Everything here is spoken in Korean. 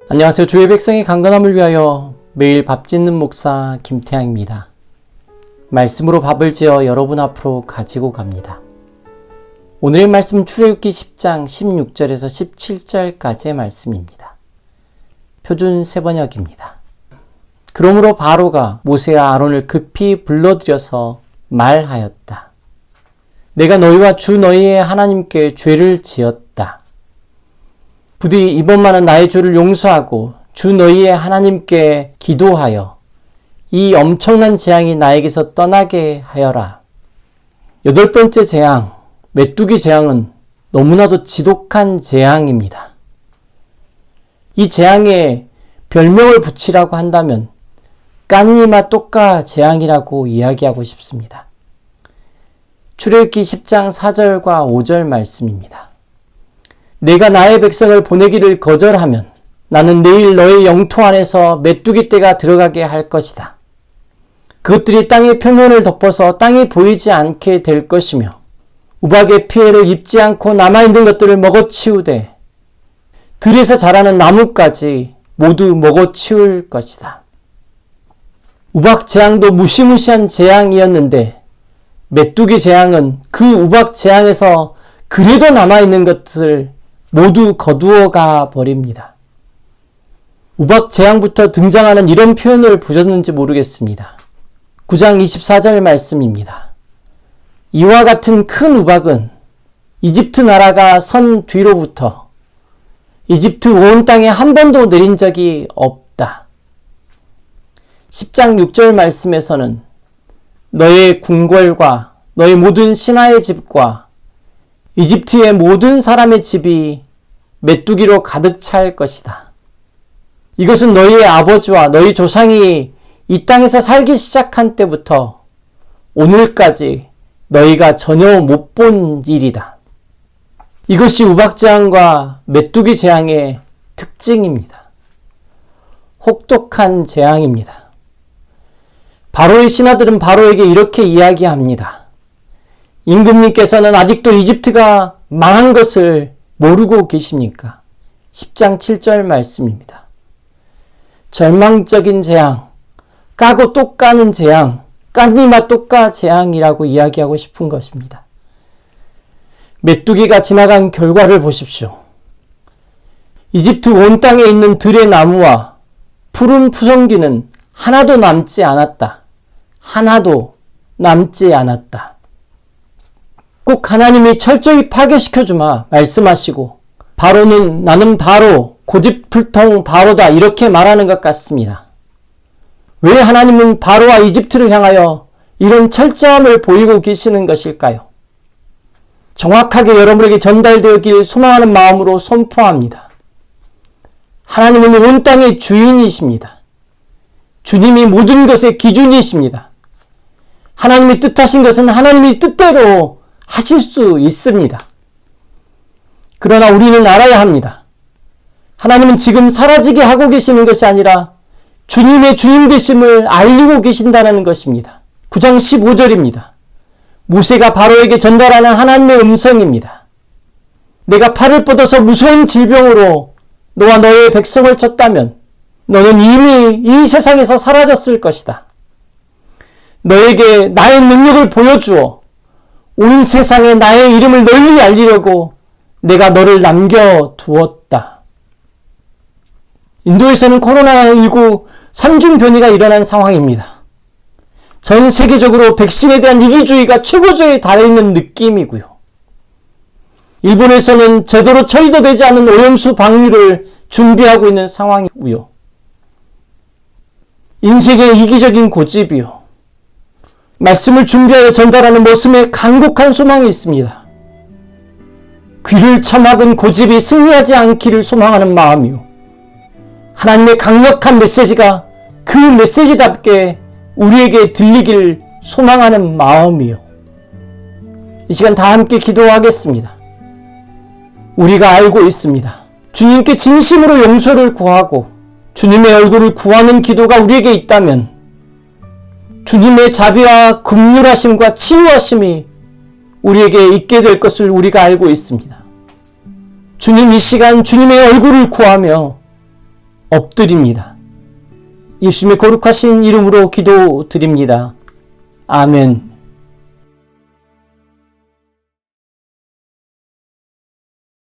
안녕하세요. 주의 백성의 강건함을 위하여 매일 밥 짓는 목사 김태양입니다. 말씀으로 밥을 지어 여러분 앞으로 가지고 갑니다. 오늘의 말씀은 출애굽기 10장 16절에서 17절까지의 말씀입니다. 표준 세번역입니다. 그러므로 바로가 모세와 아론을 급히 불러들여서 말하였다. 내가 너희와 주 너희의 하나님께 죄를 지었다. 부디 이번만은 나의 죄를 용서하고 주 너희의 하나님께 기도하여 이 엄청난 재앙이 나에게서 떠나게 하여라. 8번째 재앙, 메뚜기 재앙은 너무나도 지독한 재앙입니다. 이 재앙에 별명을 붙이라고 한다면 깐니마 똑까 재앙이라고 이야기하고 싶습니다. 출애굽기 10장 4절과 5절 말씀입니다. 내가 나의 백성을 보내기를 거절하면 나는 내일 너의 영토 안에서 메뚜기 떼가 들어가게 할 것이다. 그것들이 땅의 표면을 덮어서 땅이 보이지 않게 될 것이며 우박의 피해를 입지 않고 남아있는 것들을 먹어치우되 들에서 자라는 나무까지 모두 먹어치울 것이다. 우박 재앙도 무시무시한 재앙이었는데 메뚜기 재앙은 그 우박 재앙에서 그래도 남아있는 것을 모두 거두어가 버립니다. 우박 재앙부터 등장하는 이런 표현을 보셨는지 모르겠습니다. 9장 24절 말씀입니다. 이와 같은 큰 우박은 이집트 나라가 선 뒤로부터 이집트 온 땅에 한 번도 내린 적이 없다. 10장 6절 말씀에서는 너의 궁궐과 너의 모든 신하의 집과 이집트의 모든 사람의 집이 메뚜기로 가득 찰 것이다. 이것은 너희의 아버지와 너희 조상이 이 땅에서 살기 시작한 때부터 오늘까지 너희가 전혀 못 본 일이다. 이것이 우박재앙과 메뚜기 재앙의 특징입니다. 혹독한 재앙입니다. 바로의 신하들은 바로에게 이렇게 이야기합니다. 임금님께서는 아직도 이집트가 망한 것을 모르고 계십니까? 10장 7절 말씀입니다. 절망적인 재앙, 까고 또 까는 재앙, 깐니마 똑까 재앙이라고 이야기하고 싶은 것입니다. 메뚜기가 지나간 결과를 보십시오. 이집트 온 땅에 있는 들의 나무와 푸른 푸성귀는 하나도 남지 않았다. 하나도 남지 않았다. 꼭 하나님이 철저히 파괴시켜주마 말씀하시고 바로는 나는 바로 고집불통 바로다 이렇게 말하는 것 같습니다. 왜 하나님은 바로와 이집트를 향하여 이런 철저함을 보이고 계시는 것일까요? 정확하게 여러분에게 전달되었길 소망하는 마음으로 선포합니다. 하나님은 온 땅의 주인이십니다. 주님이 모든 것의 기준이십니다. 하나님이 뜻하신 것은 하나님이 뜻대로 하실 수 있습니다. 그러나 우리는 알아야 합니다. 하나님은 지금 사라지게 하고 계시는 것이 아니라 주님의 주님 되심을 알리고 계신다는 것입니다. 9장 15절입니다. 모세가 바로에게 전달하는 하나님의 음성입니다. 내가 팔을 뻗어서 무서운 질병으로 너와 너의 백성을 쳤다면 너는 이미 이 세상에서 사라졌을 것이다. 너에게 나의 능력을 보여주어 온 세상에 나의 이름을 널리 알리려고 내가 너를 남겨두었다. 인도에서는 코로나19 3중 변이가 일어난 상황입니다. 전 세계적으로 백신에 대한 이기주의가 최고조에 달해 있는 느낌이고요. 일본에서는 제대로 처리도 되지 않은 오염수 방류를 준비하고 있는 상황이고요. 인생의 이기적인 고집이요. 말씀을 준비하여 전달하는 모습에 간곡한 소망이 있습니다. 귀를 처막은 고집이 승리하지 않기를 소망하는 마음이요. 하나님의 강력한 메시지가 그 메시지답게 우리에게 들리길 소망하는 마음이요. 이 시간 다 함께 기도하겠습니다. 우리가 알고 있습니다. 주님께 진심으로 용서를 구하고 주님의 얼굴을 구하는 기도가 우리에게 있다면 주님의 자비와 긍휼하심과 치유하심이 우리에게 있게 될 것을 우리가 알고 있습니다. 주님 이 시간 주님의 얼굴을 구하며 엎드립니다. 예수님의 거룩하신 이름으로 기도드립니다. 아멘.